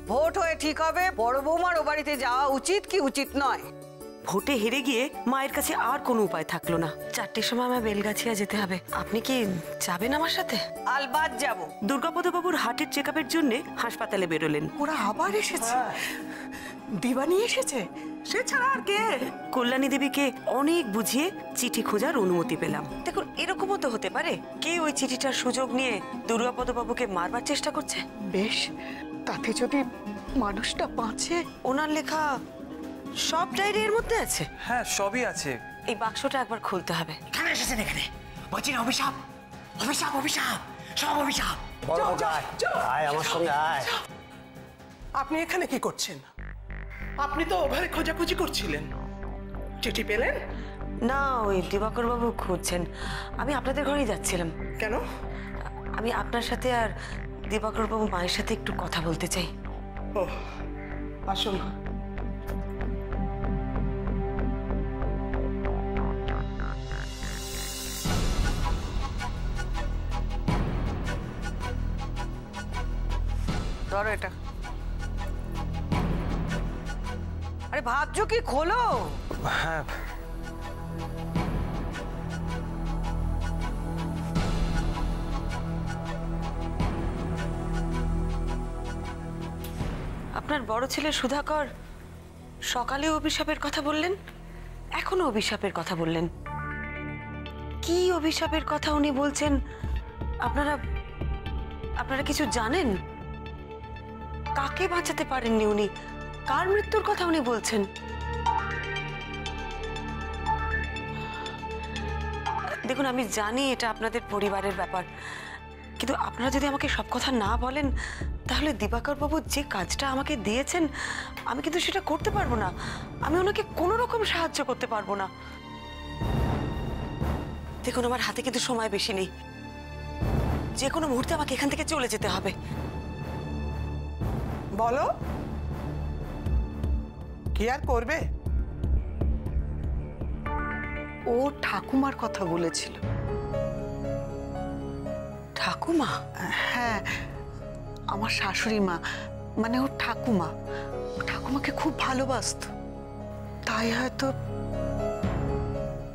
Vote হয়ে ঠিক হবে বড় বৌমার ও বাড়িতে যাওয়া উচিত কি উচিত নয়। ভোটে হেরে গিয়ে মায়ের কাছে আর কোনো উপায় থাকলো না। 4টের সময় আমার বেলগাছিয়া যেতে হবে। আপনি কি যাবেন আমার সাথে? আলবাদ যাব। দুর্গাপদ বাবুর হার্টের চেকআপের জন্য হাসপাতালে বেরোলেন। ওরা আবার এসেছে? দিবানি এসেছে? সে ছাড়া আর কে? কল্যাণী দেবীকে অনেক বুঝিয়ে চিঠি খোঁজার অনুমতি পেলাম। দেখুন, এরকমও তো হতে পারে কে ওই চিঠিটার সুযোগ নিয়ে দুর্গাপদ বাবুকে মারবার চেষ্টা করছে। বেশ, তাতে যদি মানুষটা বাঁচে। ওনার লেখা সব ডায়েরি এর মধ্যে আছে? হ্যাঁ, সবই আছে। এই বাক্সটা একবার খুলতে হবে। কেন এসেছেন এখানে? বলছি না, অভিশাপ অভিশাপ অভিশাপ, সব অভিশাপ। আয় আমার সঙ্গে আয়। আপনি এখানে কি করছেন? আপনি তো ঘরে খোঁজাখুঁজি করছিলেন, চিঠি পেলেন? না, ওই দিবাকর বাবু খুঁজছেন। আমি আপনাদের ঘরেই যাচ্ছিলাম। কেন? আমি আপনার সাথে আর দিবাকর বাবু মায়ের সাথে একটু কথা বলতে চাই। ও, আসুন। ধরো এটা। আরে ভাবছো কি, খোলো। হ্যাঁ, আপনার বড় ছেলে সুধাকর সকালে অভিশাপের কথা বললেন, এখনো অভিশাপের কথা বললেন। কি অভিশাপের কথা উনি বলছেন আপনারা কিছু জানেন? কাকে বাঁচাতে পারেননি উনি? কার মৃত্যুর কথা উনি বলছেন? দেখুন, আমি জানি এটা আপনাদের পরিবারের ব্যাপার, কিন্তু আপনারা যদি আমাকে সব কথা না বলেন তাহলে দিবাকর বাবু যে কাজটা আমাকে দিয়েছেন আমি কিন্তু সেটা করতে পারবো না। আমি ওনাকে কোনো রকম সাহায্য করতে পারবো না। দেখুন, আমার হাতে কিন্তু সময় বেশি নেই। যে কোনো মুহূর্তে আমাকে এখান থেকে চলে যেতে হবে। বলো, কি আর করবে? ও ঠাকুমার কথা বলেছিল। ঠাকুমা? হ্যাঁ, আমার শাশুড়ি মা, মানে ওর ঠাকুমা। ঠাকুমাকে খুব ভালোবাসতো, তাই হয়তো।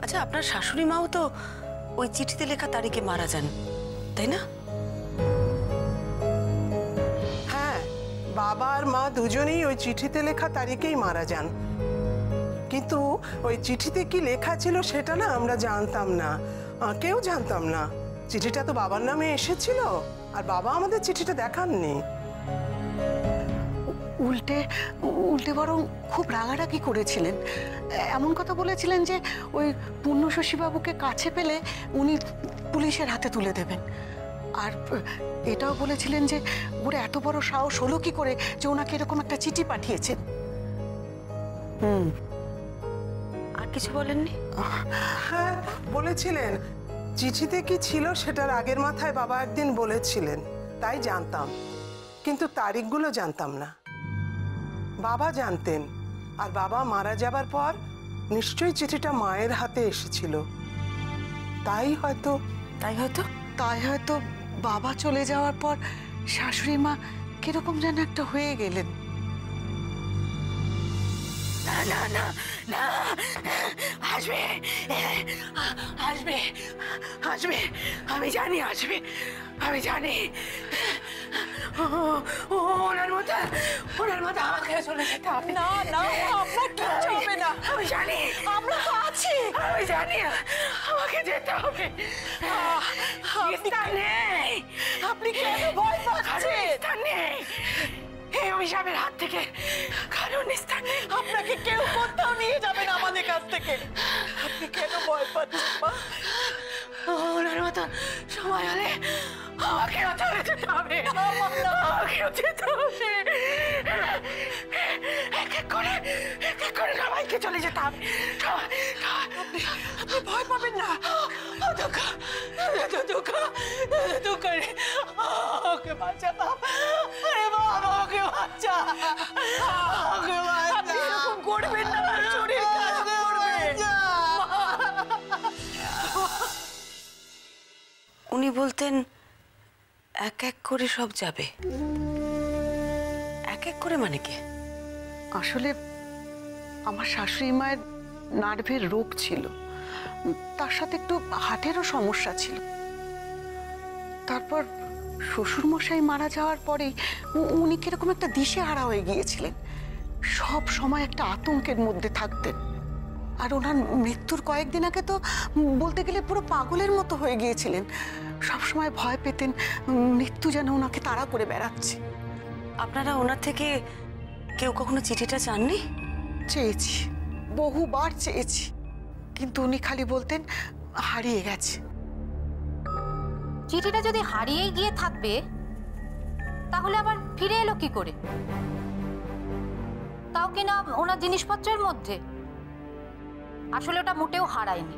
আচ্ছা, আপনার শাশুড়ি মাও তো ওই চিঠিতে লেখা তারিখে মারা যান, তাই না? হ্যাঁ, বাবা আর মা দুজনেই ওই চিঠিতে লেখা তারিখেই মারা যান। কিন্তু ওই চিঠিতে কি লেখা ছিল সেটা না আমরা জানতাম না, কেউ জানতাম না। চিঠিটা তো বাবার নামে এসেছিল, আর বাবা আমাদের চিঠিটা দেখাননি। উল্টে উল্টে বরং খুব রাগারাগি করেছিলেন। এমন কথা বলেছিলেন যে ওই পূর্ণশশীবাবুকে কাছে পেলে উনি পুলিশের হাতে তুলে দেবেন। আর এটাও বলেছিলেন যে ওর এত বড় সাহস হলো কি করে যে ওনাকে এরকম একটা চিঠি পাঠিয়েছেন। আর কিছু বলেননি? হ্যাঁ, বলেছিলেন। চিঠিতে কি ছিল সেটার আগের মাথায় বাবা একদিন বলেছিলেন, তাই জানতাম, কিন্তু তারিখগুলো জানতাম না। বাবা জানতেন, আর বাবা মারা যাবার পর নিশ্চয়ই চিঠিটা মায়ের হাতে এসেছিল। তাই হয়তো বাবা চলে যাওয়ার পর শাশুড়ি মা কিরকম যেন একটা হয়ে গেলেন। না না না না, আসবে আসবে আসবে, আমি জানি আসবে, আমি জানি। ওনার মতো আমাকে চলে যেতে হবে। না না, আপনার কিচ্ছু হবে না, আমি জানি, আমরা তো আছি। আমি জানি আমাকে যেতে হবে। নেই, আপনি কেন ভয় পাচ্ছেন? নেই, এই অভিশাপের হাত থেকে কারণ নিস্তার নেই। আপনাকে কেউ কোথাও নিয়ে যাবে না আমাদের কাছ থেকে। আপনি কেন ভয় পাচ্ছেন মা? ওনার মতো সময় হলে আমাকেও চলে যেতে হবে, আমাকেও যেতে হবে। এক এক করে সবাইকে চলে যেতে হবে। আপনি ভয় পাবেন না। ওকে বাঁচা বাবা, আরে বাবা ওকে বাঁচা, ওকে বাঁচা। আপনি এরকম করবেন না, শরীর কাজ করবে। উনি বলতেন এক এক করে সব যাবে। এক এক করে মানে কি? আসলে আমার শাশুড়ি মায়ের নার্ভের রোগ ছিল, তার সাথে একটু হার্টেরও সমস্যা ছিল। তারপর শ্বশুরমশাই মারা যাওয়ার পরেই উনি কিরকম একটা দিশেহারা হয়ে গিয়েছিলেন, সব সময় একটা আতঙ্কের মধ্যে থাকতেন। আর ওনার মৃত্যুর কয়েকদিন আগে তো বলতে গেলে পুরো পাগলের মতো হয়ে গিয়েছিলেন, সব সময় ভয় পেতেন মৃত্যু যেন ওনাকে তাড়া করে বেড়াচ্ছে। আপনারা ওনার থেকে কেউ কখনো চিঠিটা চাননি? চেয়েছি, বহুবার চেয়েছি, কিন্তু উনি খালি বলতেন হারিয়ে গেছে। চিঠিটা যদি হারিয়েই গিয়ে থাকবে তাহলে আবার ফিরে এলো কি করে? তাও কিনা ওনার জিনিসপত্রের মধ্যে। আসলে ওটা মোটেও হারায়নি।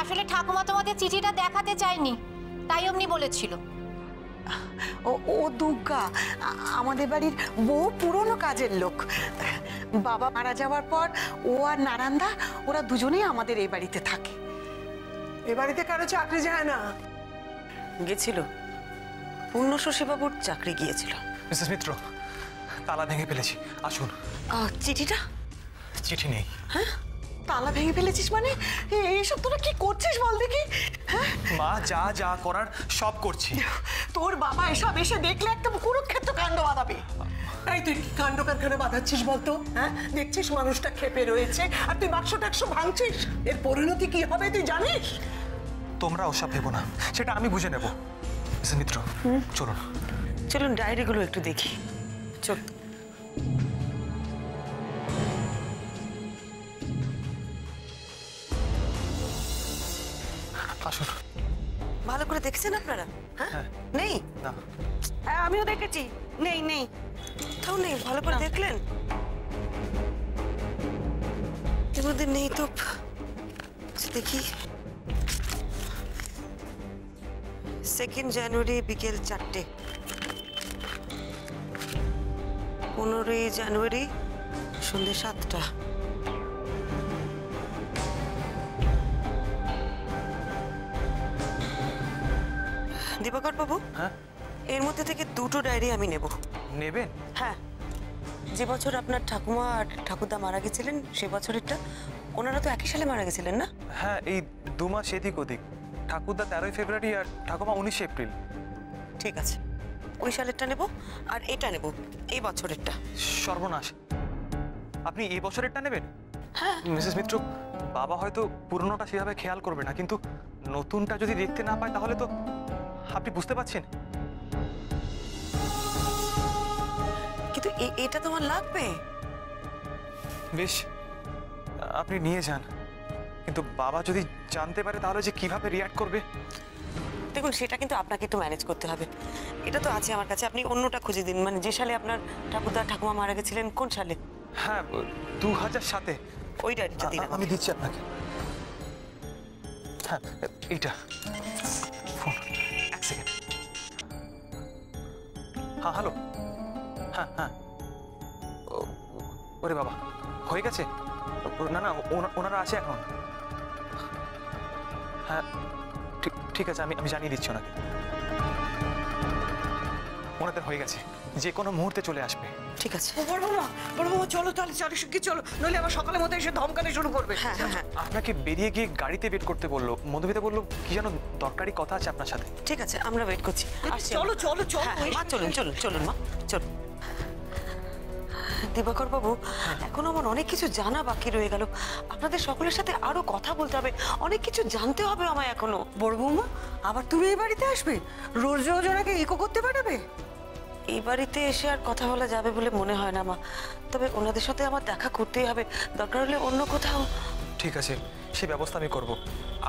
আসলে ঠাকুমা তোমাদের চিঠিটা দেখাতে চায়নি, তাই অমনি বলেছিল। ও দুর্গা আমাদের বাড়ির বহু পুরনো কাজের লোক। বাবা মারা যাওয়ার পর ও আর নারায়ণদা ওরা দুজনেই আমাদের এই বাড়িতে থাকে। এ বাড়িতে কারো চাকরি যায় না। গেছিল, পূর্ণশশীবাবুর চাকরি গিয়েছিল। মিসেস মিত্র, তালা ভেঙে ফেলেছি, আসুন। চিঠিটা? চিঠি নেই। হ্যাঁ, তালা ভেঙে ফেলেছিস মানে? এইসব তোরা কি করছিস বল দেখি? হ্যাঁ, মা যা যা করার সব করছি। তোর বাবা এসব এসে দেখলে একটা কুরুক্ষেত্র কাণ্ড বাঁধাবে। তাই তুই কি কাণ্ড কারখানা বাঁধাচ্ছিস বলতো? হ্যাঁ, দেখছিস মানুষটা ক্ষেপে রয়েছে আর তুই বাক্স টাক্স ভাঙছিস। এর পরিণতি কি হবে তুই জানিস? তোমরা ওসব ভেবো না, সেটা আমি বুঝে নেব। মিসেস মিত্র, চলুন। চলুন ডায়েরিগুলো একটু দেখি। চল। আসুন। ভালো করে দেখছেন আপনারা? হ্যাঁ, নেই? না, হ্যাঁ আমিও দেখেছি, নেই নেই। তাও নেই, ভালো করে দেখলেন? এর মধ্যে নেই তো। দেখি, 2 জানুয়ারি বিকেল 4টে, 15 জানুয়ারি সন্ধ্যে 7টা। দিবাকর বাবু, হ্যাঁ এর মধ্যে থেকে 2টো ডায়েরি আমি নেব। নেবেন? হ্যাঁ, যে বছর আপনার ঠাকুমা আর ঠাকুরদা মারা গেছিলেন সে বছরেরটা। ওনারা তো একই সালে মারা গেছিলেন না? হ্যাঁ, এই 2 মাস এদিক ওদিক। ঠাকুরদা 13 ফেব্রুয়ারি আর ঠাকুমা 19 এপ্রিল। ঠিক আছে, ওই সালেরটা নেব আর এটা নেব এই বছরেরটা। সর্বনাশ, আপনি এই বছরেরটা নেবেন? হ্যাঁ মিসেস মিত্র, বাবা হয়তো পুরনোটা সেভাবে খেয়াল করবে না, কিন্তু নতুনটা যদি দেখতে না পায় তাহলে তো আপনি বুঝতে পারছেন। কিন্তু এটা তোমার লাগবে। বেশ, আপনি নিয়ে যান, কিন্তু বাবা যদি জানতে পারে তাহলে যে কিভাবে রিঅ্যাক্ট করবে। দেখুন, সেটা কিন্তু আপনাকে একটু ম্যানেজ করতে হবে। এটা তো আছে আমার কাছে, আপনি অন্যটা খুঁজে দিন। মানে যে সালে আপনার ঠাকুরদা ঠাকুমা মারা গেছিলেন কোন সালে? হ্যাঁ, 2007-এ। ওই ডায়েরিটা দিন। আমি দিচ্ছি আপনাকে। হ্যাঁ, এইটা। Phone, 1 second. হ্যাঁ, হ্যালো। হ্যাঁ হ্যাঁ, ওরে বাবা, হয়ে গেছে? না না, ওনারা আছে এখন। হ্যাঁ, ঠিক আছে, আমি জানিয়ে দিচ্ছি ওনাকে। ওনাদের হয়ে গেছে, যে কোনো মুহূর্তে চলে আসবে। ঠিক আছে। বড় বৌমা চলো তাহলে, কি চলো, নইলে আবার সকালের মধ্যে এসে ধমকানি শুরু করবে। হ্যাঁ হ্যাঁ হ্যাঁ, আপনাকে বেরিয়ে গিয়ে গাড়িতে ওয়েট করতে বললো। মধুমিতা বললো কি যেন দরকারি কথা আছে আপনার সাথে। ঠিক আছে, আমরা ওয়েট করছি। আসছি চলো আমরা। চলো চলো। হ্যাঁ, মা চলুন চলুন চলুন মা, চলুন। দিবাকর বাবু, এখনো আমার অনেক কিছু জানা বাকি রয়ে গেল। আপনাদের সকলের সাথে আরো কথা বলতে হবে, অনেক কিছু জানতে হবে আমায় এখনো। বড় বৌমা, আবার তুমি এই বাড়িতে আসবে? রোজ রোজ ওনাকে ইকো করতে পারবে? এই বাড়িতে এসে আর কথা বলা যাবে বলে মনে হয় না মা। তবে ওনাদের সাথে আমার দেখা করতেই হবে, দরকার হলে অন্য কোথাও। ঠিক আছে, সেই ব্যবস্থা আমি করব।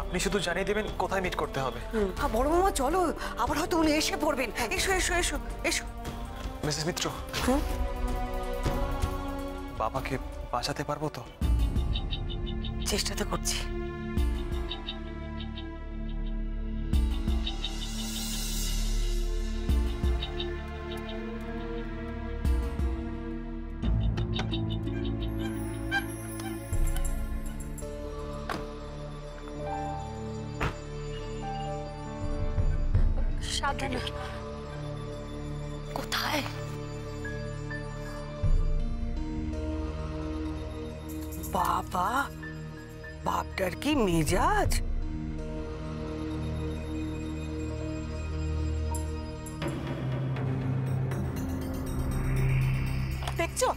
আপনি শুধু জানিয়ে দেবেন কোথায় মিট করতে হবে। হ্যাঁ বড় বৌমা চলো, আবার হয়তো উনি এসে পড়বেন। এসো এসো এসো এসো। মিসেস মিত্র, বাবাকে বাঁচাতে পারবো তো? চেষ্টা তো করছি। সাবধানে। কোথায়? বাবা, বাপটার কি মেজাজ! দেখছো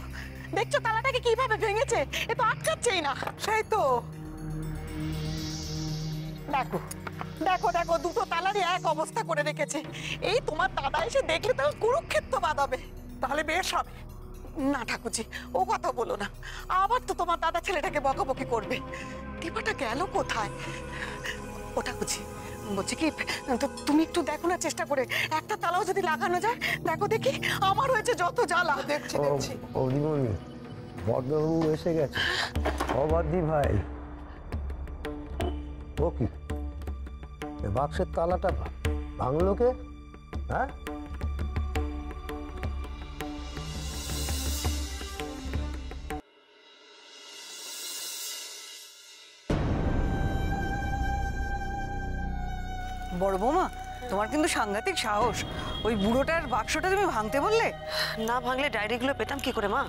দেখছো তালাটাকে কিভাবে ভেঙেছে? এ তো আটকাচ্ছেই না। সেই তো। দেখো দেখো দেখো, দুটো তালারই এক অবস্থা করে রেখেছে। এই তোমার দাদা এসে দেখলে তো কুরুক্ষেত্র বাঁধাবে। তাহলে বেশ হবে। না ঠাকুরজি, ও কথা বলো না। আবার তো তোমার দাদা ছেলেটাকে বকাবকি করবে। দীপাটা গেল কোথায়? ও ঠাকুরজি, বলছি কি, তুমি একটু দেখো না চেষ্টা করে, একটা তালাও যদি লাগানো যায়। দেখো দেখি, আমার হয়েছে যত জ্বালা। দেখছি দেখছি। অভিমন্যু বর্ধবাবু এসে গেছে। অবাধি ভাই, ও কি বাক্সের তালাটা ভাঙলো কে? হ্যাঁ, বড় বৌমা, তোমার কিন্তু সাংঘাতিক সাহস। ওই বুড়োটার বাক্সটা তুমি ভাঙতে বললে? না ভাঙলে ডায়েরিগুলো পেতাম কি করে মা?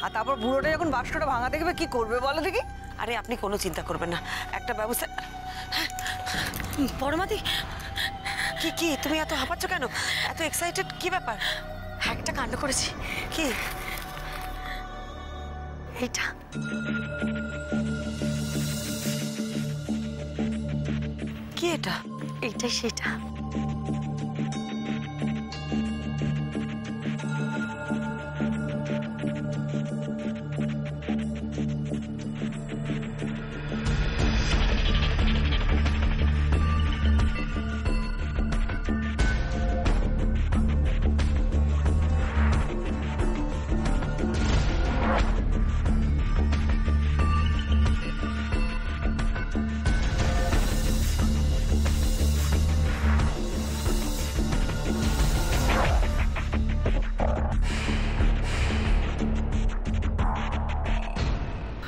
আর তারপর বুড়োটা যখন বাক্সটা ভাঙা দেখবে কি করবে বলো দেখি? আরে আপনি কোনো চিন্তা করবেন না, একটা ব্যবস্থা। পরমাদি, কি কি তুমি এত হাঁপাচ্ছ কেন? এত এক্সাইটেড কি ব্যাপার? একটা কাণ্ড করেছি। কি? এইটা কি এটা? এইটাই সেটা।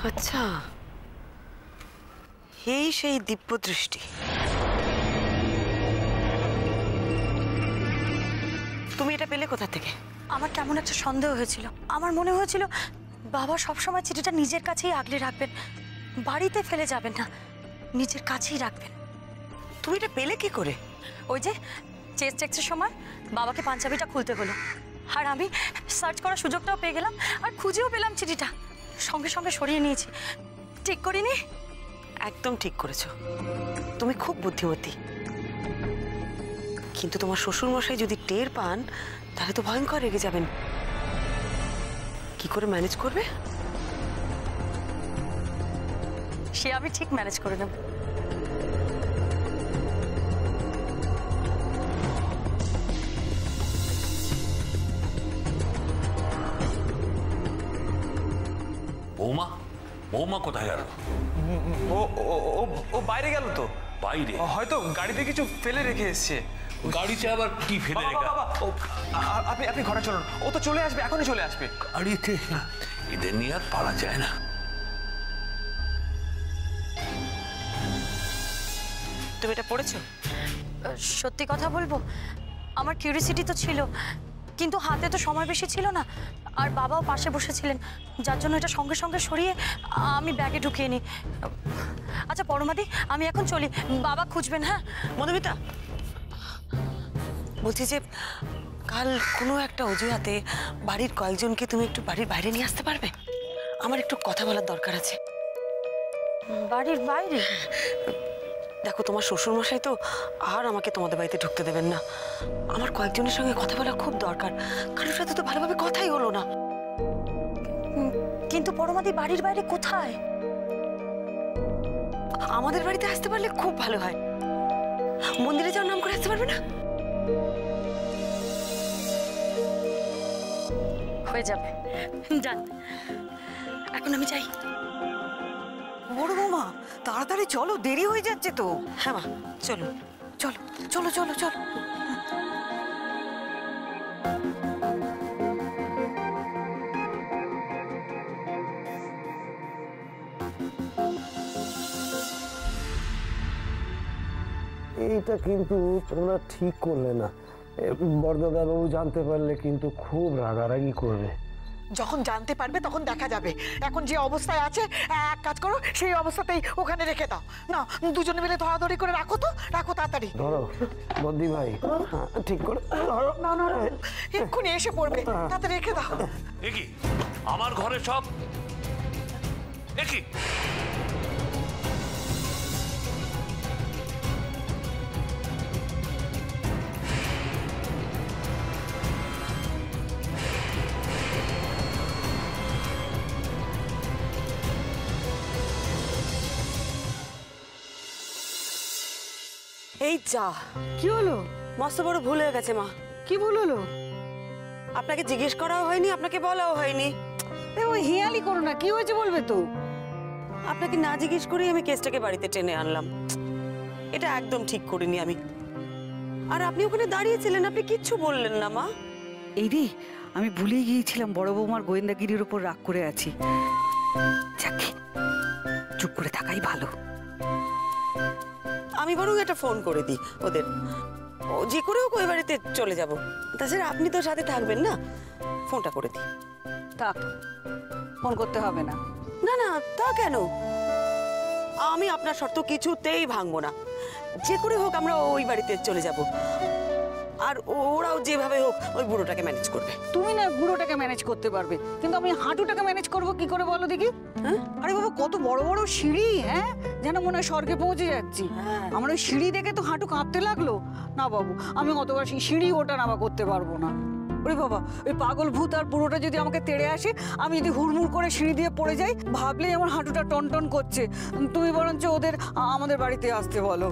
আচ্ছা, এই সেই দিব্য দৃষ্টি। তুমি এটা পেলে কোথা থেকে? আমার কেমন একটা সন্দেহ হয়েছিল। আমার মনে হয়েছিল বাবা সবসময় চিঠিটা নিজের কাছেই আগলে রাখবেন, বাড়িতে ফেলে যাবেন না, নিজের কাছেই রাখবেন। তুমি এটা পেলে কি করে? ওই যে চেস্ট চেকসের সময় বাবাকে পাঞ্জাবিটা খুলতে হলো, আর আমি সার্চ করার সুযোগটাও পেয়ে গেলাম, আর খুঁজেও পেলাম চিঠিটা। সঙ্গে সঙ্গে সরিয়ে নিয়েছি। ঠিক করিনি? একদম ঠিক করেছো, তুমি খুব বুদ্ধিমতী। কিন্তু তোমার শ্বশুর মশাই যদি টের পান তাহলে তো ভয়ঙ্কর রেগে যাবেন। কি করে ম্যানেজ করবে? সে আমি ঠিক ম্যানেজ করে নেব। বৌমা, বৌমা কোথায় গেল? ও ও ও বাইরে গেল তো। বাইরে? হয়তো গাড়িতে কিছু ফেলে রেখে এসছে। গাড়িতে আবার কি ফেলে বাবা রেখে? বাবা, আপনি আপনি ঘরে চলুন, ও তো চলে আসবে, এখনই চলে আসবে। গাড়িতে? এদের নিয়ে আর পারা যায় না। তুমি এটা পড়েছো? সত্যি কথা বলবো, আমার কিউরিসিটি তো ছিল, কিন্তু হাতে তো সময় বেশি ছিল না, আর বাবাও পাশে বসেছিলেন, যার জন্য এটা সঙ্গে সঙ্গে সরিয়ে আমি ব্যাগে ঢুকিয়ে নিই। আচ্ছা পরমাদি, আমি এখন চলি, বাবা খুঁজবেন। হ্যাঁ মধুমিতা, বলছি যে কাল কোনো একটা অজুহাতে বাড়ির কয়েকজনকে তুমি একটু বাড়ির বাইরে নিয়ে আসতে পারবে? আমার একটু কথা বলার দরকার আছে। বাড়ির বাইরে? দেখো, তোমার শ্বশুরমশাই তো আর আমাকে তোমাদের বাড়িতে ঢুকতে দেবেন না। আমার কয়েকজনের সঙ্গে কথা বলা খুব দরকার, কারোর সাথে তো ভালোভাবে কথাই হলো না। কিন্তু পরমাদি, বাড়ির বাইরে কোথায়? আমাদের বাড়িতে আসতে পারলে খুব ভালো হয়। মন্দিরে যাওয়ার নাম করে আসতে পারবে না? হয়ে যাবে, যান। এখন আমি যাই। বড় বৌমা, তাড়াতাড়ি চলো, দেরি হয়ে যাচ্ছে তো। হ্যাঁ মা, চলুন। চলো চলো চলো চলো। এইটা কিন্তু তোমরা ঠিক করলে না। বর্দদাবাবু জানতে পারলে কিন্তু খুব রাগারাগি করবে। যখন জানতে পারবে তখন দেখা যাবে। এখন যে অবস্থায় আছে এক কাজ করো, সেই অবস্থাতেই ওখানে রেখে দাও। না, দুজনে মিলে ধরাধরি করে রাখো তো, রাখো তাড়াতাড়ি। ধরো বদ্দি ভাই, ঠিক করে ধরো। না না, এক্ষুনি এসে পড়বে, তাড়াতাড়ি রেখে দাও। কি আমার ঘরে সব কি এই যা, কি হলো? মস্ত বড় ভুল হয়ে গেছে মা। কি ভুল হলো? আপনাকে জিজ্ঞেস করাও হয়নি, আপনাকে বলাও হয়নি। ওই হিয়ালি করো না, কি হয়েছে বলবে তো। আপনাকে না জিজ্ঞেস করেই আমি কেসটাকে বাড়িতে টেনে আনলাম। এটা একদম ঠিক করিনি আমি। আর আপনি ওখানে দাঁড়িয়েছিলেন, আপনি কিচ্ছু বললেন না মা। এই রে, আমি ভুলেই গিয়েছিলাম বড় বৌমার গোয়েন্দাগিরির উপর রাগ করে আছি। যাকে চুপ করে থাকাই ভালো। আমি বরং একটা ফোন করে দিই ওদের, ও যে করে হোক ওই বাড়িতে চলে যাব। তাছাড়া আপনি তো সাথে থাকবেন না, ফোনটা করে দিই। থাক, ফোন করতে হবে না। না না, তা কেন? আমি আপনার শর্ত কিছুতেই ভাঙবো না। যে করে হোক আমরা ওই বাড়িতে চলে যাব, আর ওরাও যেভাবে হোক ওই বুড়োটাকে ম্যানেজ করবে। তুমি না বুড়োটাকে ম্যানেজ করতে পারবে, কিন্তু আমি হাঁটুটাকে ম্যানেজ করব কি করে বলো দেখি? হ্যাঁ, আরে বাবা কত বড় বড় সিঁড়ি, হ্যাঁ যেন মনে হয় স্বর্গে পৌঁছে যাচ্ছি। আমার ওই সিঁড়ি দেখে তো হাঁটু কাঁপতে লাগলো। না বাবু, আমি অতবার সিঁড়ি ওটা নামা করতে পারবো না। ওরে বাবা, ওই পাগল ভূত আর পুরোটা যদি আমাকে তেড়ে আসে, আমি যদি হুড়মুড় করে সিঁড়ি দিয়ে পড়ে যাই, ভাবলেই আমার হাঁটুটা টনটন করছে। তুমি বরঞ্চ ওদের আমাদের বাড়িতে আসতে বলো।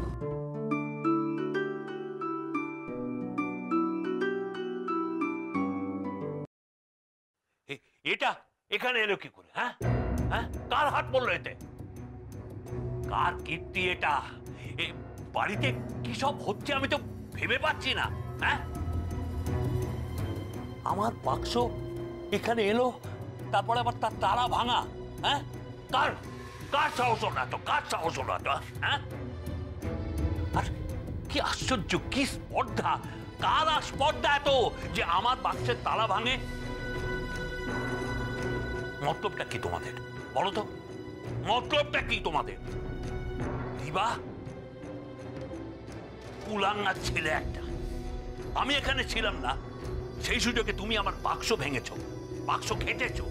এটা এখানে এলো কি করে? হ্যাঁ হ্যাঁ, কার হাত পড়লো এতে? কার কীর্তি এটা? বাড়িতে কি সব হচ্ছে আমি তো ভেবে পাচ্ছি না। হ্যাঁ, আমার বাক্স এখানে এলো, তারপরে আবার তার তালা ভাঙা। হ্যাঁ, কার কার সাহস হলো এত? কার সাহস হলো এত? হ্যাঁ, আর কি আশ্চর্য, কি স্পর্ধা! কার স্পর্ধা এত যে আমার বাক্সের তালা ভাঙে? মতলবটা কি তোমাদের বলো তো? মতলবটা কি তোমাদের? দিবা কুলাঙ্গার ছেলে একটা। আমি এখানে ছিলাম না, সেই সুযোগে তুমি আমার বাক্স ভেঙেছো, বাক্স খেটেছো।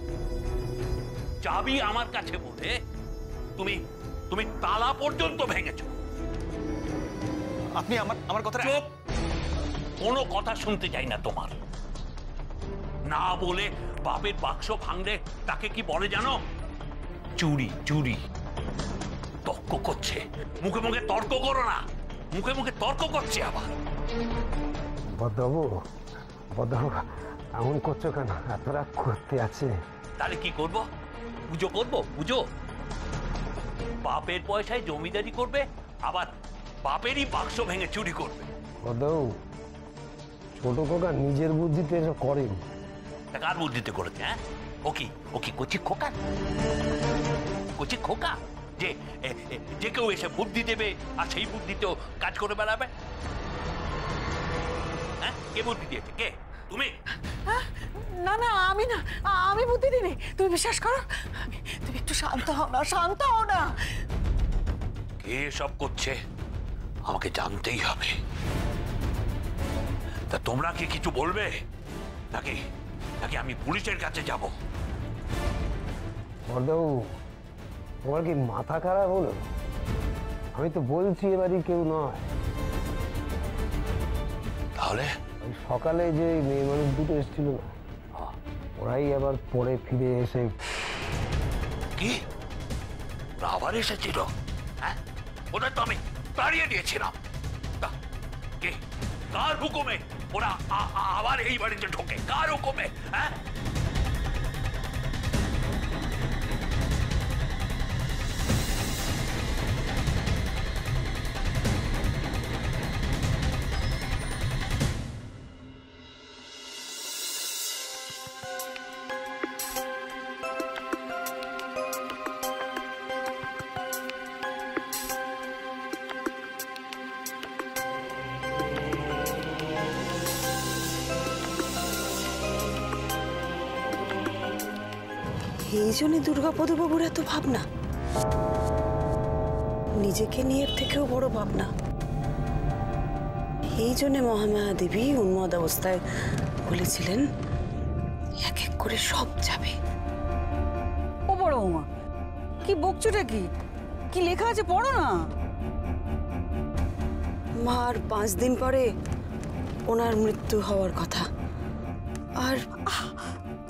চাবি আমার কাছে বলে তুমি তুমি তালা পর্যন্ত ভেঙেছো। আপনি আমার কথা চুপ! কোনো কথা শুনতে চাই না তোমার। না বলে বাপের বাক্স ভাঙলে তাকে কি বলে জানো? চুরি। চুরি। তর্ক করছে, মুখে মুখে তর্ক করো না, মুখে মুখে তর্ক করছে আবার। বদ্দাবু, বদ্দাবু এমন করছো কেন? এত রাগ করতে আছে? তাহলে কি করব? পুজো করব? পুজো? বাপের পয়সায় জমিদারি করবে, আবার বাপেরই বাক্স ভেঙে চুরি করবে। বদ্দাবু, ছোট খোকা নিজের বুদ্ধিতে এসব করেন। কার বুদ্ধিতে করেছে? হ্যাঁ, ও কি কচি খোকা? কচি খোকা যে যে কেউ এসে বুদ্ধি দেবে আর সেই বুদ্ধিতেও কাজ করে বেড়াবে? হ্যাঁ, কে বুদ্ধি দিয়েছে? কে? তুমি? না না, আমি না, আমি বুদ্ধি দিইনি, তুমি বিশ্বাস করো। তুমি একটু শান্ত হও না, শান্ত হও না। কে সব করছে আমাকে জানতেই হবে। তা তোমরা কি কিছু বলবে নাকি নাকি আমি পুলিশের কাছে যাব? বদ্দাবু, তোমার কি মাথা খারাপ হলো? আমি তো বলছি এবারই কেউ নয়। তাহলে ওই সকালে যে মেয়ে মানুষ দুটো এসেছিল না, ওরাই আবার পরে ফিরে এসে। কি ওরা আবার এসেছিল? হ্যাঁ, ওদের তো আমি তাড়িয়ে দিয়েছিলাম। কে, কার হুকুমে ওরা আবার এই বাড়িতে ঢোকে? কার হুকুমে? হ্যাঁ, এই জন্য দুর্গাপদ বাবুর এত ভাবনা, নিজেকে নিয়ে থেকেও বড় ভাবনা। এই জন্য মহামায়া দেবী উন্মাদ অবস্থায় বলেছিলেন এক এক করে সব যাবে। ও বড় বৌমা, কি বকছোটা কি? কি লেখা আছে পড়ো না। মার 5 দিন পরে ওনার মৃত্যু হওয়ার কথা। আর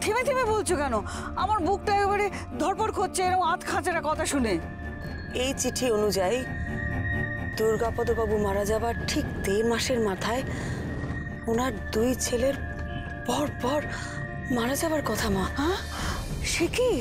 থেমে থেমে বলছো কেন? আমার বুকটা একেবারে ধরপড় করছে এরকম আধ খাঁচারা কথা শুনে। এই চিঠি অনুযায়ী দুর্গাপদ বাবু মারা যাবার ঠিক 1.5 মাসের মাথায় ওনার 2 ছেলের পর পর মারা যাবার কথা মা। হ্যাঁ, সে কি?